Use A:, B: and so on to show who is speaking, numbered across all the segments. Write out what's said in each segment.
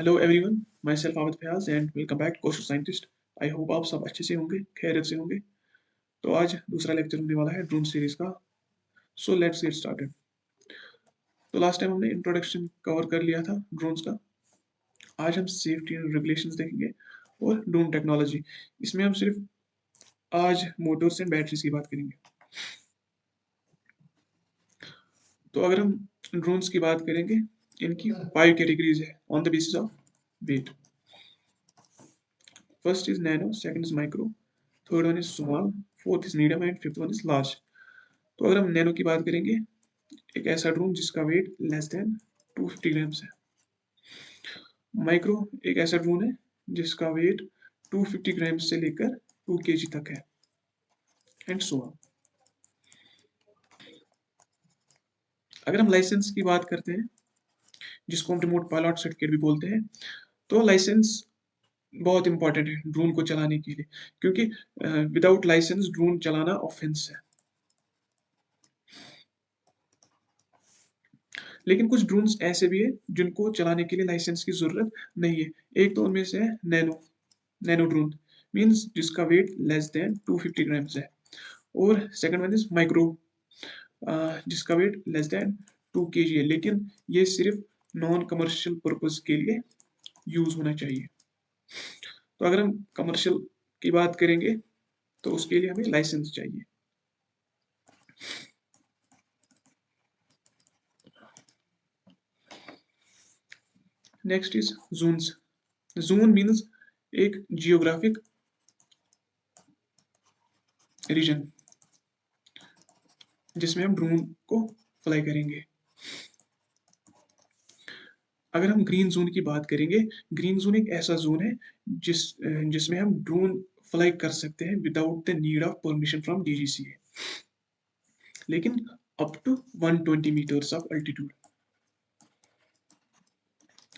A: Hello everyone, myself Aamid Fayaz and welcome back coastal scientist. I hope आप सब अच्छे से होंगे, खैरियत से होंगे। तो आज दूसरा लेक्चर होने वाला है ड्रोन सीरीज का। So let's get started. तो लास्ट टाइम हमने इंट्रोडक्शन कवर कर लिया था ड्रोन्स का। आज हम सेफ्टी एंड रेगुलेशंस देखेंगे और ड्रोन टेक्नोलॉजी। इसमें हम सिर्फ आज मोटर्स एंड बैटरीज की बात करेंगे। तो अगर हम ड्रोन्स की बात करेंगे, इनकी 5 कैटेगरीज है on the basis of weight. First is nano, second is micro, third one is small, fourth is medium and fifth one is large. तो अगर हम नैनो की बात करेंगे, एक ऐसा ड्रोन जिसका वेट लेस देन 250 ग्राम्स है। माइक्रो एक ऐसा ड्रोन है जिसका वेट 250 ग्राम्स से लेकर 2 केजी तक है, एंड सो ऑन। अगर हम लाइसेंस की बात करते हैं, जिसको हम रिमोट पायलट सर्टिफिकेट भी बोलते हैं, तो लाइसेंस बहुत इंपॉर्टेंट है ड्रोन को चलाने के लिए, क्योंकि विदाउट लाइसेंस ड्रोन चलाना ऑफेंस है। लेकिन कुछ ड्रोन्स ऐसे भी है जिनको चलाने के लिए लाइसेंस की जरूरत नहीं है। एक तो उनमें से है नैनो। नैनो ड्रोन मीन्स जिसका वेट लेस देन 250 ग्राम्स है। और सेकंड वन इज माइक्रो, जिसका वेट लेस देन 2 केजी है, लेकिन ये सिर्फ नॉन कमर्शियल पर्पज के लिए यूज होना चाहिए। तो अगर हम कमर्शियल की बात करेंगे तो उसके लिए हमें लाइसेंस चाहिए। Next is zones. Zone means एक जियोग्राफिक रीजन जिसमें हम ड्रोन को फ्लाई करेंगे। अगर हम ग्रीन जोन की बात करेंगे, ग्रीन जोन एक ऐसा जोन है जिसमें हम ड्रोन फ्लाई कर सकते हैं without the need of permission from DGCA, लेकिन up to 120 meters of altitude.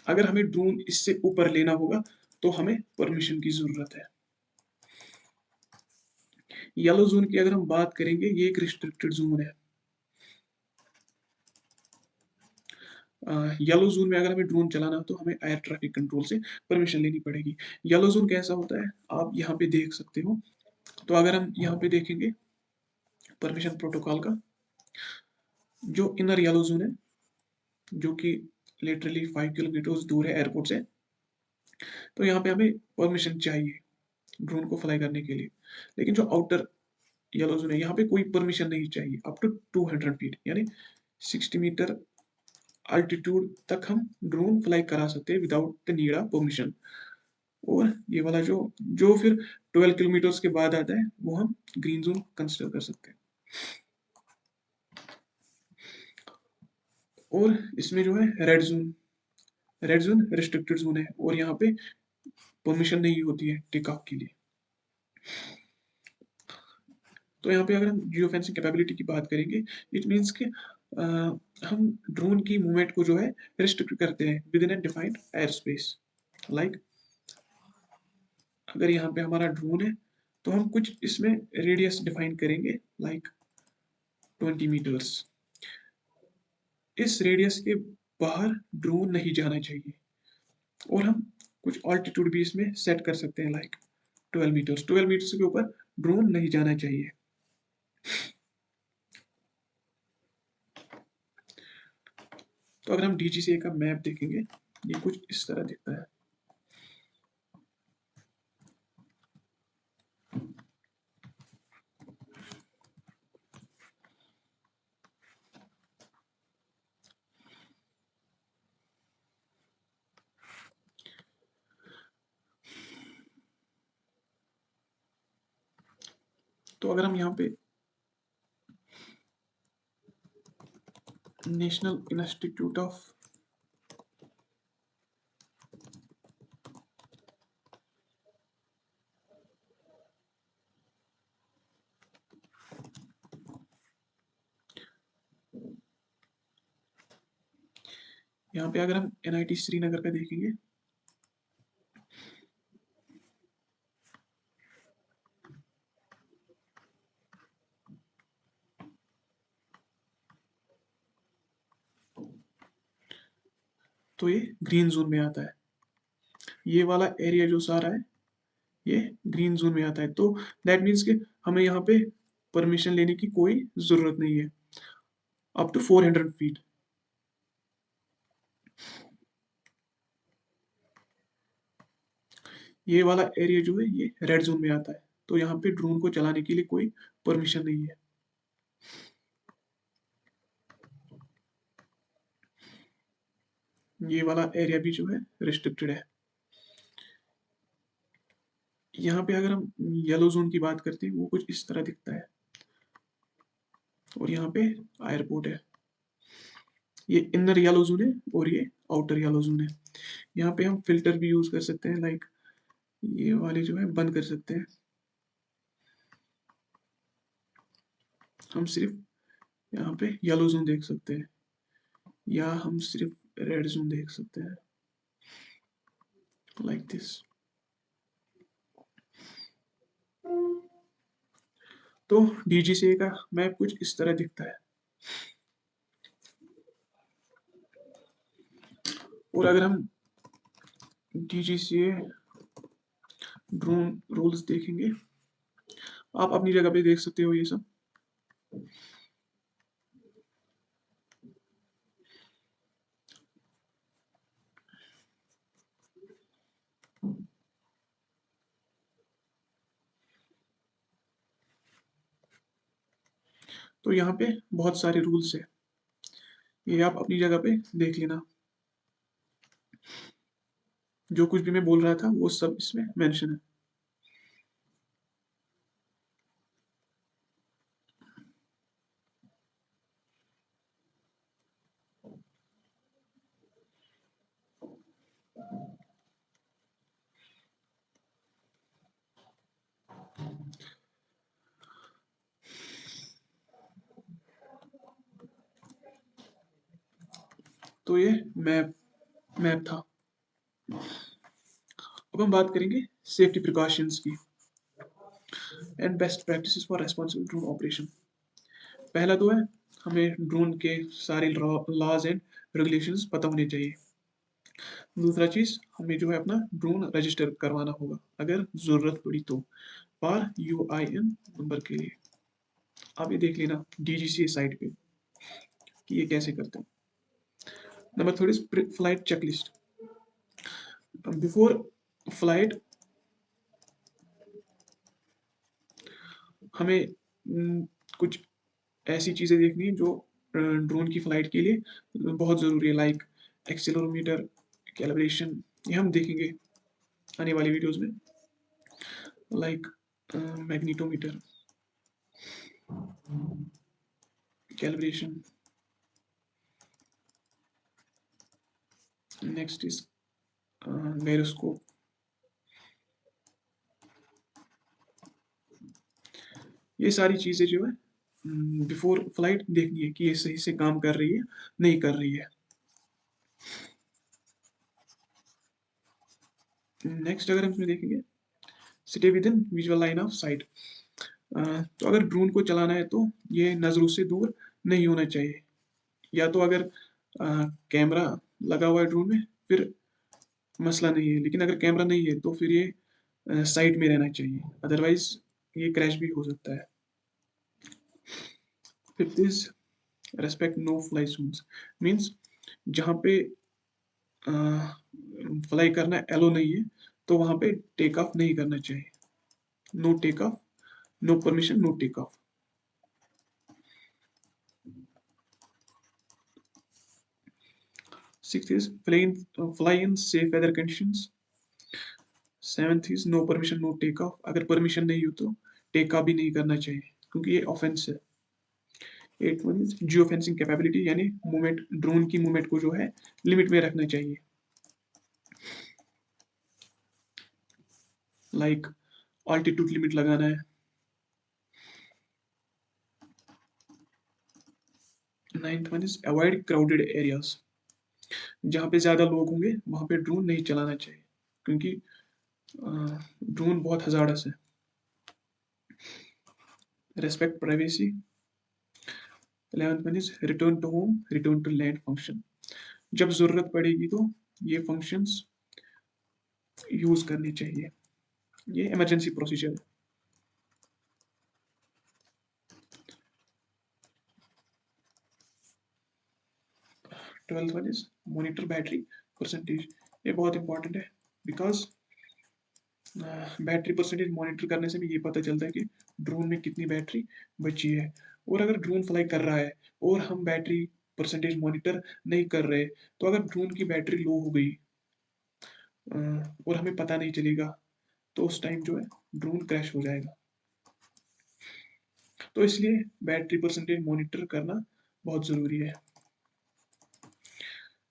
A: अगर हमें ड्रोन इससे ऊपर लेना होगा तो हमें परमिशन की जरूरत है। येलो जोन की अगर हम बात करेंगे, ये एक रिस्ट्रिक्टेड जोन है। येलो जोन में अगर हमें ड्रोन चलाना हो तो हमें एयर ट्रैफिक कंट्रोल से परमिशन लेनी पड़ेगी। येलो जोन कैसा होता है आप यहाँ पे देख सकते हो। तो अगर हम यहाँ पे देखेंगे परमिशन प्रोटोकॉल का, जो इनर येलो जोन है, जो कि लिटरली 5 किलोमीटर दूर है एयरपोर्ट से, तो यहाँ पे हमें परमिशन चाहिए ड्रोन को फ्लाई करने के लिए। लेकिन जो आउटर येलो जोन है, यहाँ पे कोई परमिशन नहीं चाहिए। अप टू 200 फीट यानी 60 मीटर अल्टीट्यूड तक हम ड्रोन फ्लाई करा सकते हैं without the need of permission. और ये वाला जो जो फिर 12 किलोमीटर के बाद आता है, वो हम ग्रीन जोन कंसिडर कर सकते हैं। और इसमें जो है red zone, red zone restricted zone है और यहाँ पे परमिशन नहीं होती है टेक ऑफ के लिए। तो यहाँ पे अगर हम जियो फेंसिंग कैपेबिलिटी की बात करेंगे, इट मीन्स कि हम ड्रोन की मूवमेंट को जो है रिस्ट्रिक्ट करते हैं with in A defined air space. Like अगर यहाँ पे हमारा ड्रोन है तो हम कुछ इसमें रेडियस डिफाइन करेंगे, लाइक 20 मीटर्स। इस रेडियस के बाहर ड्रोन नहीं जाना चाहिए। और हम कुछ ऑल्टीट्यूड भी इसमें सेट कर सकते हैं, लाइक 12 मीटर्स। 12 मीटर्स के ऊपर ड्रोन नहीं जाना चाहिए। तो अगर हम डीजीसीए का मैप देखेंगे, ये कुछ इस तरह दिखता है। तो अगर हम यहाँ पे नेशनल इंस्टीट्यूट ऑफ यहाँ पे अगर हम एनआईटी श्रीनगर का देखेंगे, तो ये ग्रीन जोन में आता है। ये वाला एरिया जो सारा है ये ग्रीन जोन में आता है, तो दैट मीन्स कि हमें यहाँ पे परमिशन लेने की कोई ज़रूरत नहीं है, अप टू 400 फीट। ये वाला एरिया जो है ये रेड जोन में आता है, तो यहाँ पे ड्रोन को चलाने के लिए कोई परमिशन नहीं है। ये वाला एरिया भी जो है रिस्ट्रिक्टेड है। यहाँ पे अगर हम येलो जोन की बात करते हैं वो कुछ इस तरह दिखता है, और यहाँ पे एयरपोर्ट है। ये इनर येलो जोन है और ये आउटर येलो जोन है। यहाँ पे हम फिल्टर भी यूज कर सकते हैं, लाइक ये वाले जो है बंद कर सकते हैं। हम सिर्फ यहाँ पे येलो जोन देख सकते हैं, या हम सिर्फ रेड जोन देख सकते हैं, लाइक दिस। तो डीजीसीए का मैप कुछ इस तरह दिखता है। और अगर हम डीजीसीए ड्रोन रूल्स देखेंगे, आप अपनी जगह पे देख सकते हो ये सब। तो यहाँ पे बहुत सारे रूल्स है, ये आप अपनी जगह पे देख लेना। जो कुछ भी मैं बोल रहा था वो सब इसमें मेंशन है। तो ये मैप मैप था। अब हम बात करेंगे सेफ्टी प्रिकॉशंस की and best practices for responsible drone operation. पहला तो है, हमें ड्रोन के सारे लॉज एंड रेगुलेशंस पता होने चाहिए। दूसरा चीज, हमें जो है अपना ड्रोन रजिस्टर करवाना होगा अगर जरूरत पड़ी तो, पार यूआईएन नंबर के लिए। आप ये देख लेना डीजीसी साइट पे कि ये कैसे करते हैं। Number third is flight checklist. Before flight हमें कुछ ऐसी चीज़ें देखनी है जो ड्रोन की फ्लाइट के लिए बहुत ज़रूरी है, लाइक एक्सेलेरोमीटर, कैलिब्रेशन, ये हम देखेंगे आने वाली वीडियोस में, like magnetometer, calibration. Next is gyroscope. ये सारी चीज़ें जो है बिफोर फ्लाइट देखनी है कि ये सही से काम कर रही है, नहीं कर रही है। नेक्स्ट अगर हम इसमें देखेंगे, city with in visual line of site. तो अगर ड्रोन को चलाना है तो ये नज़रों से दूर नहीं होना चाहिए, या तो अगर कैमरा लगा हुआ है ड्रोन में फिर मसला नहीं है, लेकिन अगर कैमरा नहीं है तो फिर ये साइड में रहना चाहिए, अदरवाइज ये क्रैश भी हो सकता है। Fifth is respect no fly zones, means जहाँ पे फ्लाई करना एलो नहीं है तो वहाँ पे टेक ऑफ नहीं करना चाहिए। No take off, no permission, no take off. Sixth is fly in safe weather conditions. Seventh is no permission no take off, अगर परमिशन नहीं हो तो टेक ऑफ भी नहीं करना चाहिए क्योंकि ये ऑफेंस है। Eight one is geo fencing capability, यानी मूवमेंट, ड्रोन की मूवमेंट को जो है लिमिट में रखना चाहिए, लाइक ऑल्टीट्यूड लिमिट लगाना है। Ninth one is avoid crowded areas, जहाँ पे ज्यादा लोग होंगे वहां पे ड्रोन नहीं चलाना चाहिए क्योंकि ड्रोन बहुत हजार्डस है। Respect privacy. 11th one is return to home, return to land function. जब जरूरत पड़ेगी तो ये फंक्शंस यूज़ करनी चाहिए। ये इमरजेंसी प्रोसीजर है। 12th one is monitor battery percentage. ये बहुत इंपॉर्टेंट है बिकॉज़ बैटरी परसेंटेज मॉनिटर करने से भी ये पता चलता है कि ड्रोन में कितनी बैटरी बची है। और अगर ड्रोन फ्लाई कर रहा है और हम बैटरी परसेंटेज मॉनिटर नहीं कर रहे, तो अगर ड्रोन की बैटरी लो हो गई और हमें पता नहीं चलेगा, तो उस टाइम जो है ड्रोन क्रैश हो जाएगा। तो इसलिए बैटरी परसेंटेज मॉनिटर करना बहुत ज़रूरी है।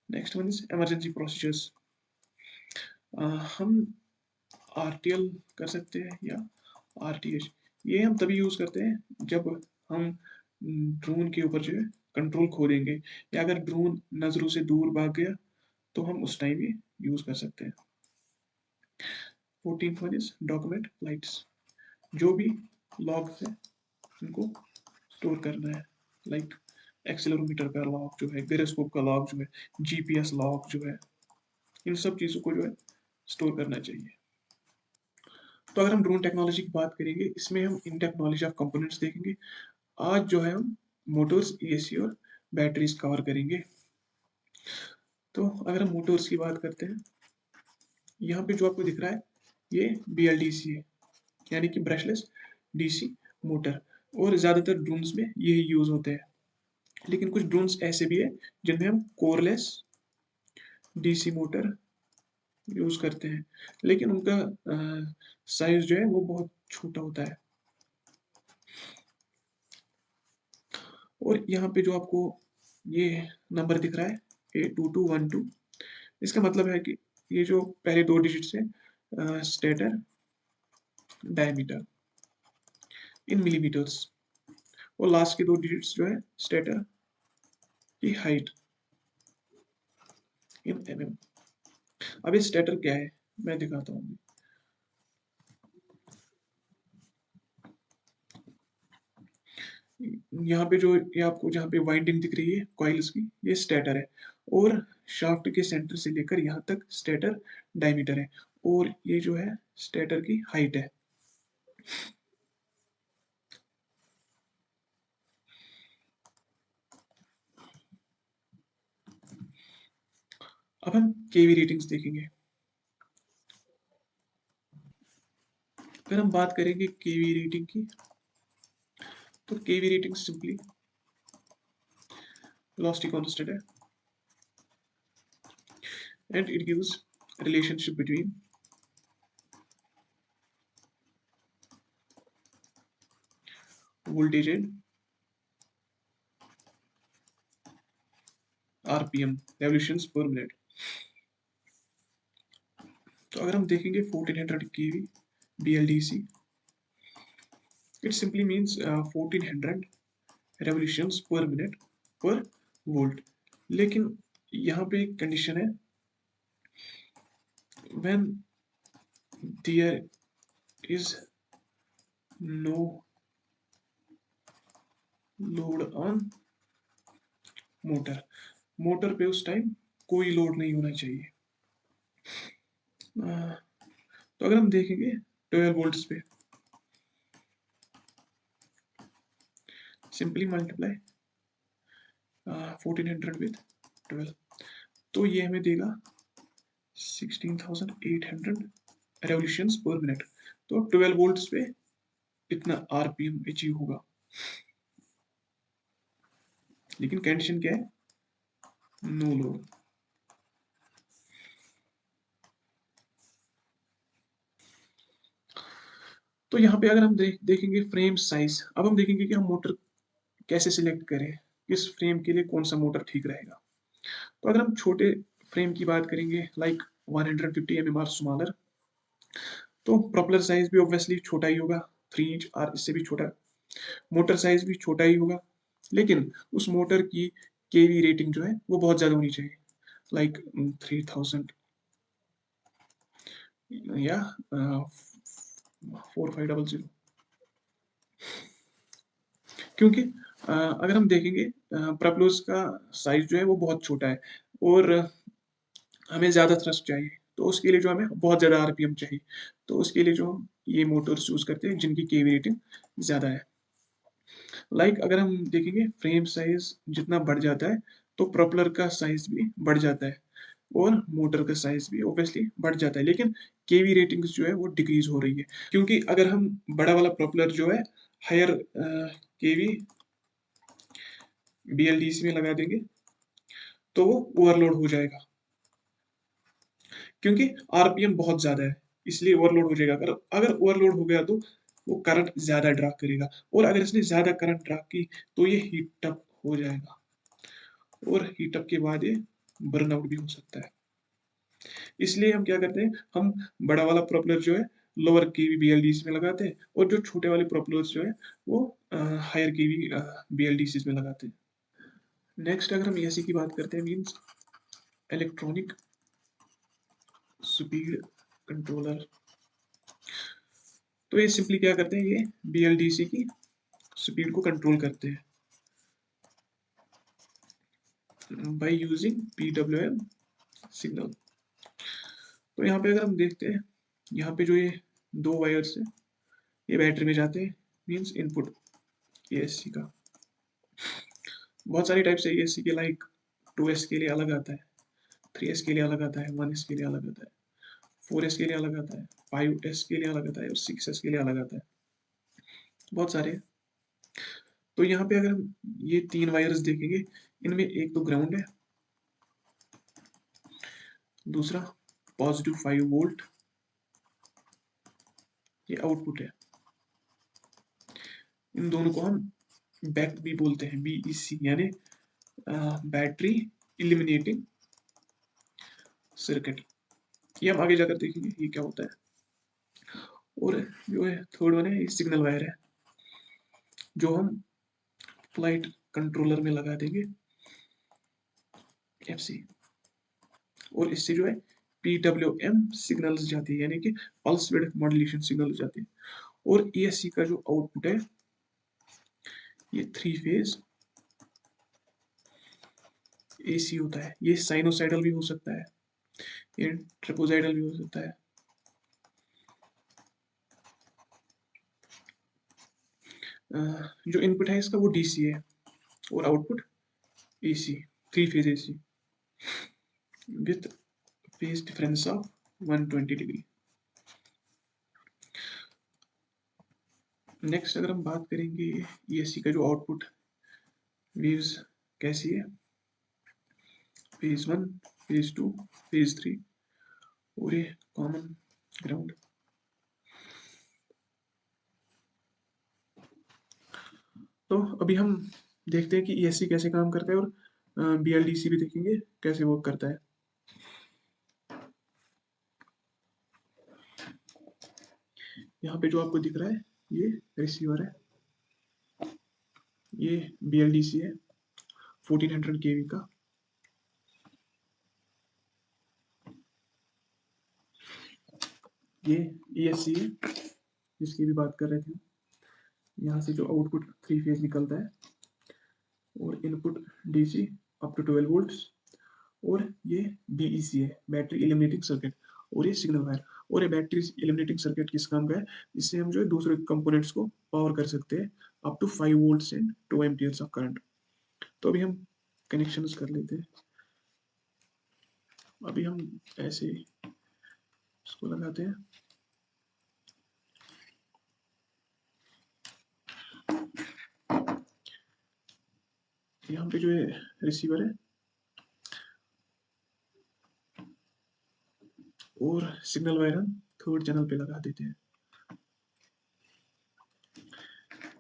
A: Next one is emergency procedures. हम आरटीएल कर सकते हैं या आरटीएच। ये हम तभी यूज़ करते हैं जब हम ड्रोन के ऊपर जो है कंट्रोल खो देंगे, या अगर ड्रोन नज़रों से दूर भाग गया तो हम उस टाइम ये यूज़ कर सकते हैं। 14th one is document lights. जो भी लॉग्स है उनको स्टोर करना है, लाइक एक्सेलेरोमीटर का लॉग जो है, गिरोस्कोप का लॉग जो है, जीपीएस लॉग जो है, इन सब चीज़ों को जो है स्टोर करना चाहिए। तो अगर हम ड्रोन टेक्नोलॉजी की बात करेंगे, इसमें हम इन टेक्नोलॉजी ऑफ कंपोनेंट्स देखेंगे। आज जो है हम मोटर्स, एसी और बैटरीज कवर करेंगे। तो अगर हम मोटर्स की बात करते हैं, यहाँ पे जो आपको दिख रहा है ये BLDC है, यानी कि ब्रशलेस डीसी मोटर। और ज़्यादातर ड्रोन्स में यही यूज़ होते हैं, लेकिन कुछ ड्रोन्स ऐसे भी है जिनमें हम कोरलेस डीसी मोटर यूज़ करते हैं, लेकिन उनका साइज जो है वो बहुत छोटा होता है। और यहाँ पे जो आपको ये नंबर दिख रहा है A2212, इसका मतलब है कि ये जो पहले दो डिजिट्स है स्टेटर डायमीटर इन मिलीमीटर्स, और लास्ट के दो डिजिट्स जो है स्टेटर की हाइट इन mm। अब ये स्टेटर क्या है मैं दिखाता हूँ। यहाँ पे जो ये आपको जहाँ पे वाइंडिंग दिख रही है कॉइल्स की, ये स्टेटर है, और शाफ्ट के सेंटर से लेकर यहाँ तक स्टेटर डायमीटर है, और ये जो है स्टेटर की हाइट है। अब हम केवी रेटिंग्स देखेंगे। अगर हम बात करेंगे केवी रेटिंग की, तो केवी रेटिंग सिंपली वेलोसिटी कांस्टेंट है, and it gives relationship between voltage and RPM, revolutions per minute। तो अगर हम देखेंगे 1400 kV BLDC, it simply means 1400 revolutions per minute per volt। लेकिन यहाँ पे एक कंडीशन है, when there is no load on motor, motor पे उस टाइम कोई लोड नहीं होना चाहिए। तो अगर हम देखेंगे 12 वोल्ट्स पे, सिंपली मल्टीप्लाई 1400 विथ 12, तो ये हमें देगा 16,800 रेवोल्यूशंस पर मिनट। तो 12 वोल्ट्स पे इतना आरपीएम अचीव होगा, लेकिन कंडीशन क्या है, नो लोड। तो यहाँ पे अगर हम देखेंगे फ्रेम साइज, अब हम देखेंगे कि हम मोटर कैसे सिलेक्ट करें, किस फ्रेम के लिए कौन सा मोटर ठीक रहेगा। तो अगर हम छोटे फ्रेम की बात करेंगे, लाइक 150 mm स्मॉलर, तो प्रोपेलर साइज भी ऑब्वियसली छोटा ही होगा, 3 इंच, और इससे भी छोटा। मोटर साइज भी छोटा ही होगा, लेकिन उस मोटर की केवी रेटिंग जो है वो बहुत ज़्यादा होनी चाहिए, लाइक 3000 या 4500। क्योंकि अगर हम देखेंगे प्रोपेलर्स का साइज जो है वो बहुत छोटा है, और हमें ज़्यादा थ्रस्ट चाहिए, तो उसके लिए जो हमें बहुत ज़्यादा आरपीएम चाहिए, तो उसके लिए जो हम ये मोटर्स चूज़ करते हैं जिनकी केवी रेटिंग ज़्यादा है। अगर हम देखेंगे फ्रेम साइज़ जितना बढ़ जाता है, तो प्रोपेलर का साइज़ भी बढ़ जाता है और मोटर का साइज़ भी ऑब्वियसली बढ़ जाता है, लेकिन केवी रेटिंग्स जो है वो डिक्रीज़ हो रही है। क्योंकि अगर हम बड़ा वाला प्रोपेलर जो है हायर केवी बीएलडीसी में लगा देंगे, तो वो ओवरलोड हो जाएगा। क्योंकि आरपीएम बहुत ज़्यादा है, इसलिए ओवरलोड हो जाएगा। अगर अगर ओवरलोड हो गया तो वो करंट ज़्यादा ड्रा करेगा और अगर इसने ज़्यादा करंट ड्रा की तो ये हीट अप हो जाएगा और हीट अप के बाद ये बर्नआउट भी हो सकता है। इसलिए हम क्या करते हैं, हम बड़ा वाला प्रोपेलर जो है लोअर केवी बीएलडीसी में लगाते हैं और जो छोटे वाले प्रोपेलर्स जो है वो हायर केवी बीएलडीसी में लगाते हैं। नेक्स्ट अगर हम एसी की बात करते हैं, मीन्स इलेक्ट्रॉनिक स्पीड कंट्रोलर, तो ये सिंपली क्या करते हैं, ये बीएलडीसी की स्पीड को कंट्रोल करते हैं बाय यूजिंग पीडब्ल्यूएम सिग्नल। तो यहाँ पे अगर हम देखते हैं, यहाँ पे जो ये दो वायर्स है ये बैटरी में जाते हैं, मीन्स इनपुट एएससी का। बहुत सारी टाइप से एएससी के, लाइक 2S के लिए अलग आता है, 3S के लिए अलग आता है, 1S के लिए अलग आता है, 4S के लिए अलग आता है, 5S के लिए अलग आता है और 6S के लिए अलग आता है, बहुत सारे। तो यहाँ पे अगर हम ये तीन वायर्स देखेंगे, इनमें एक तो ग्राउंड है, दूसरा पॉजिटिव 5 वोल्ट ये आउटपुट है। इन दोनों को हम बैक भी बोलते हैं, बीईसी, यानी बैटरी इलिमिनेटिंग सर्किट। ये हम आगे जाकर देखेंगे ये क्या होता है। और जो है थर्ड वन है, ये सिग्नल वायर है जो हम फ्लाइट कंट्रोलर में लगा देंगे, एफसी, और इससे जो है पीडब्ल्यूएम सिग्नल्स जाती है, यानी कि पल्स विड्थ मॉड्यूलेशन सिग्नल जाती है। और एएससी का जो आउटपुट है ये 3 फेज एसी होता है। ये साइनोसाइडल भी हो सकता है, ये ट्रिपोसाइडल भी हो सकता है। जो इनपुट है इसका वो डीसी है और output AC, 3 phase AC with phase difference of 120 degree. Next अगर हम बात करेंगे एसी का जो आउटपुट वेव्स कैसी है, फेज 1, फेज 2, फेज 3 और ये कॉमन ग्राउंड। तो अभी हम देखते हैं कि ईएससी कैसे काम करता है और बीएलडीसी भी देखेंगे कैसे वर्क करता है। यहाँ पे जो आपको दिख रहा है ये रिसीवर है, ये बीएलडीसी है 1400 केवी का। ये ईएससी है जिसकी भी बात कर रहे थे। यहाँ से जो आउटपुट 3 फेज निकलता है और input DC up to 12 volts. और ये बीईसी है, बैटरी एलिमिनेटिंग सर्किट, और ये सिग्नल वायर। और ये बैटरी एलिमिनेटिंग सर्किट किस काम का है, इससे हम जो है दूसरे कंपोनेंट्स को पावर कर सकते हैं up to 5 volts and 2 amperes of current. तो अभी हम कनेक्शंस कर लेते हैं। अभी हम ऐसे इसको लगाते हैं। यहाँ पे जो है रिसीवर है और सिग्नल वायर हम थर्ड चैनल पे लगा देते हैं।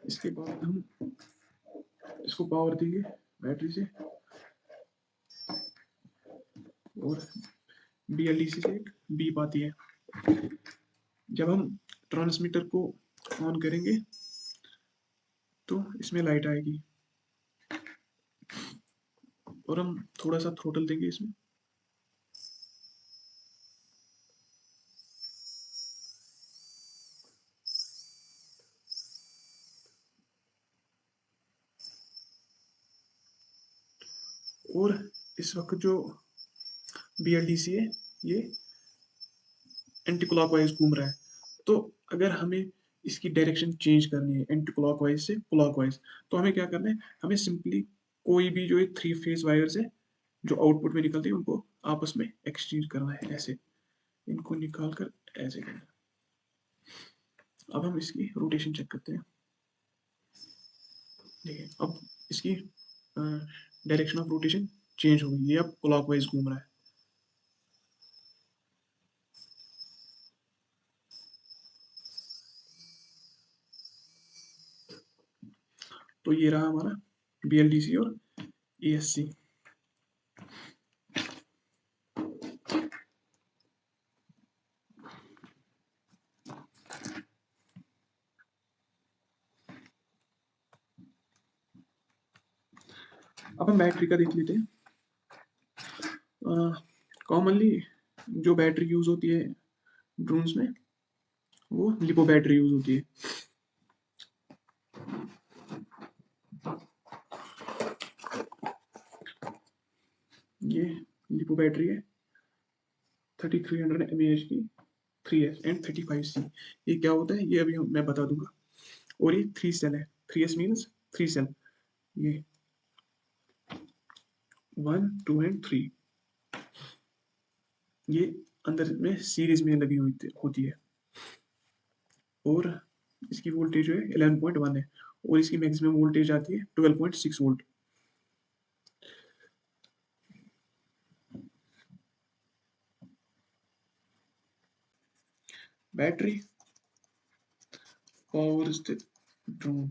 A: इसके बाद हम इसको पावर देंगे बैटरी से और बीएलडीसी से एक बीप आती है। जब हम ट्रांसमीटर को ऑन करेंगे तो इसमें लाइट आएगी और हम थोड़ा सा थ्रोटल देंगे इसमें। और इस वक्त जो बीएलडीसी है ये एंटी क्लॉकवाइज घूम रहा है। तो अगर हमें इसकी डायरेक्शन चेंज करनी है एंटी क्लॉकवाइज से क्लॉकवाइज, तो हमें क्या करना है, हमें सिंपली कोई भी जो 3 फेज वायर्स है जो आउटपुट में निकलती है उनको आपस में एक्सचेंज करना है, ऐसे इनको निकाल कर ऐसे करना है। अब हम इसकी रोटेशन चेक करते हैं। देखिए अब इसकी डायरेक्शन ऑफ रोटेशन चेंज हो गई, ये अब क्लॉकवाइज घूम रहा है। तो ये रहा हमारा BLDC और ESC। अब हम बैटरी का देख लेते हैं। कॉमनली जो बैटरी यूज होती है ड्रोन्स में वो लिपो बैटरी यूज होती है। ये लिपो बैटरी है 3300 mAh की 3S एंड 35C। ये क्या होता है ये अभी मैं बता दूंगा। और ये 3 सेल है, 3S मीन्स 3 सेल। ये 1 2 एंड 3 ये अंदर में सीरीज में लगी हुई होती है। और इसकी वोल्टेज जो है 11.1 है और इसकी मैक्सिमम वोल्टेज आती है 12.6 वोल्ट। बैटरी पावर स्थित ड्रोन।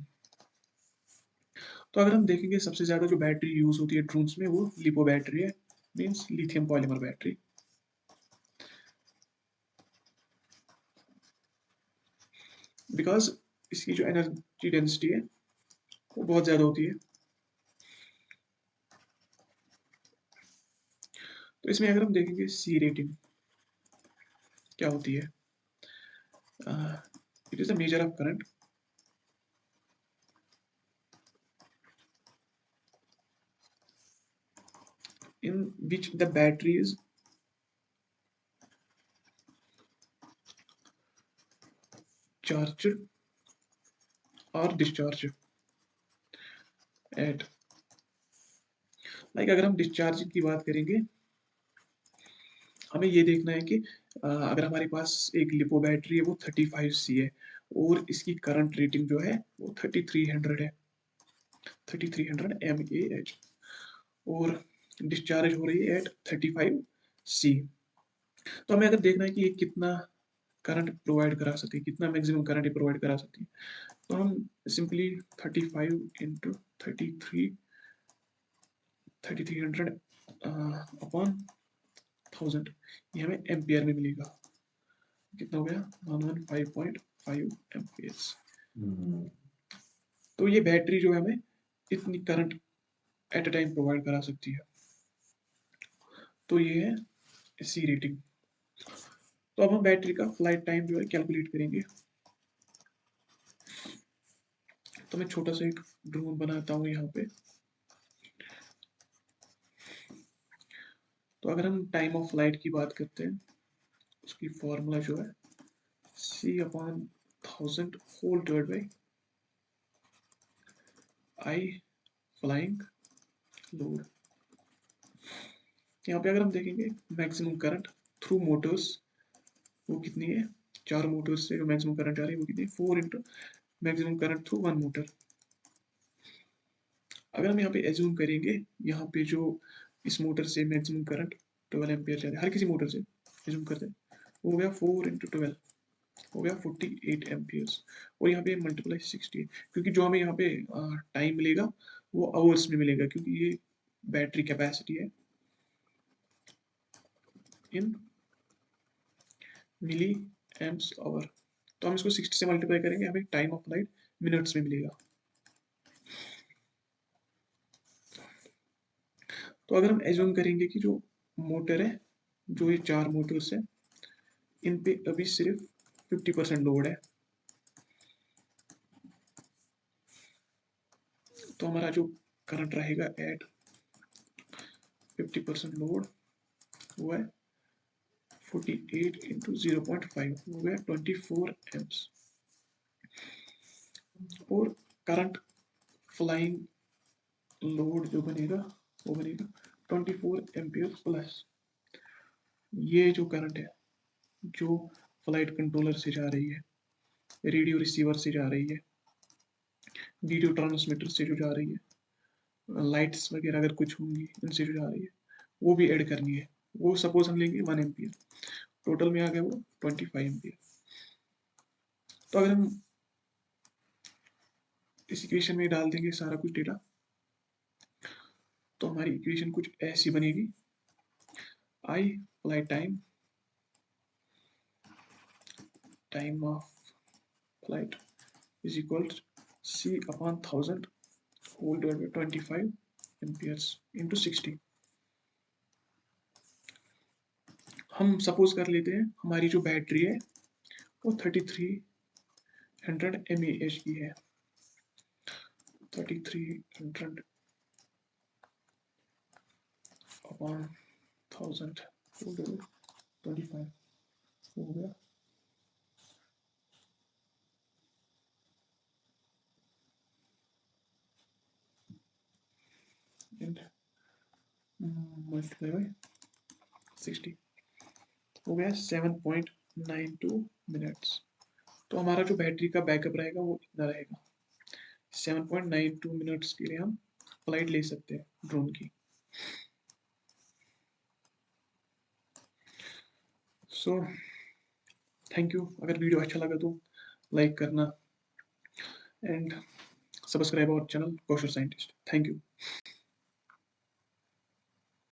A: तो अगर हम देखेंगे सबसे ज्यादा जो बैटरी यूज होती है ड्रोन्स में वो लिपो बैटरी है, means lithium polymer battery. Because इसकी जो एनर्जी डेंसिटी है वो बहुत ज्यादा होती है। तो इसमें अगर हम देखेंगे सी रेटिंग क्या होती है, it is the measure of current in which the battery is charged or discharged at, अगर हम डिस्चार्जिंग की बात करेंगे हमें ये देखना है कि अगर हमारे पास एक लिपो बैटरी है वो 35C है और इसकी करंट रेटिंग जो है वो 3300 है, 3300 mAh, और डिस्चार्ज हो रही है एट 35C। तो हमें अगर देखना है कि ये कितना करंट प्रोवाइड करा सकती है, कितना मैक्सिमम करंट प्रोवाइड करा सकती है, तो हम सिंपली 35 इंटू 3300 अपॉन 1000 ये हमें एम्पियर में मिलेगा। कितना हो गया 115.5 एम्पियर। तो ये बैटरी जो है हमें इतनी current at a time provide करा सकती है। तो ये है सी रेटिंग। तो अब हम बैटरी का फ्लाइट टाइम जो है कैलकुलेट करेंगे। तो मैं छोटा सा एक ड्रोन बनाता हूँ यहाँ पे। तो अगर हम टाइम ऑफ फ्लाइट की बात करते हैं उसकी फॉर्मूला जो है C upon 1000 whole divide by I flying load. यहाँ पे अगर हम देखेंगे मैक्सिमम करंट थ्रू मोटर्स वो कितनी है, 4 मोटर्स से जो मैक्सिमम करंट आ रही है वो कितनी है 4 into maximum current through 1 motor. अगर हम यहाँ पे एज्यूम करेंगे यहाँ पे जो इस मोटर से मैक्सिमम करंट 12 एम्पियर जा रहा है हर किसी मोटर से एज्यूम करते हैं, वो हो गया 4 इंटू 12 हो गया 48 एम्पियर्स। और यहाँ पे मल्टीप्लाई 60 क्योंकि जो हमें यहाँ पे टाइम मिलेगा वो आवर्स में मिलेगा क्योंकि ये बैटरी कैपेसिटी है इन मिली एम्प्स आवर। तो हम इसको 60 से मल्टीप्लाई करेंगे हमें टाइम ऑफ लाइट मिनट्स में मिलेगा। तो अगर हम एज्यूम करेंगे कि जो मोटर है जो ये 4 मोटर्स है इन पे अभी सिर्फ 50% लोड है, तो हमारा जो करंट रहेगा एट 50% लोड वो है 48 इंटू 0.5 हो गया 24 एम्स। और करंट फ्लाइंग लोड जो बनेगा वो बनेगा 24 एम्पियर प्लस ये जो करंट है जो फ्लाइट कंट्रोलर से जा रही है, रेडियो रिसीवर से जा रही है, वीडियो ट्रांसमीटर से जो जा रही है, लाइट्स वगैरह अगर कुछ होंगी इनसे जो जा रही है वो भी ऐड करनी है। वो सपोज हम लेंगे 1 एम्पियर, टोटल में आ गया वो 25 एम्पियर। तो अगर हम इस इक्वेशन में डाल देंगे सारा कुछ डेटा तो हमारी इक्वेशन कुछ ऐसी बनेगी। I flight time of flight is equal C upon 1000 whole divided by 25 amperes into 60। हम सपोज कर लेते हैं हमारी जो बैटरी है वो 3300 mAh की है। 3300 अपॉन 1000 होल डिवाइडेड 25 हो गया एंड मल्टीप्लाई बाय 60 हो गया 7.92 मिनट्स। तो हमारा जो बैटरी का बैकअप रहेगा वो इतना रहेगा। 7.92 मिनट्स के लिए हम फ्लाइट ले सकते हैं ड्रोन की। So thank you. अगर वीडियो अच्छा लगा तो लाइक करना and subscribe our channel Kaushal scientist. Thank you.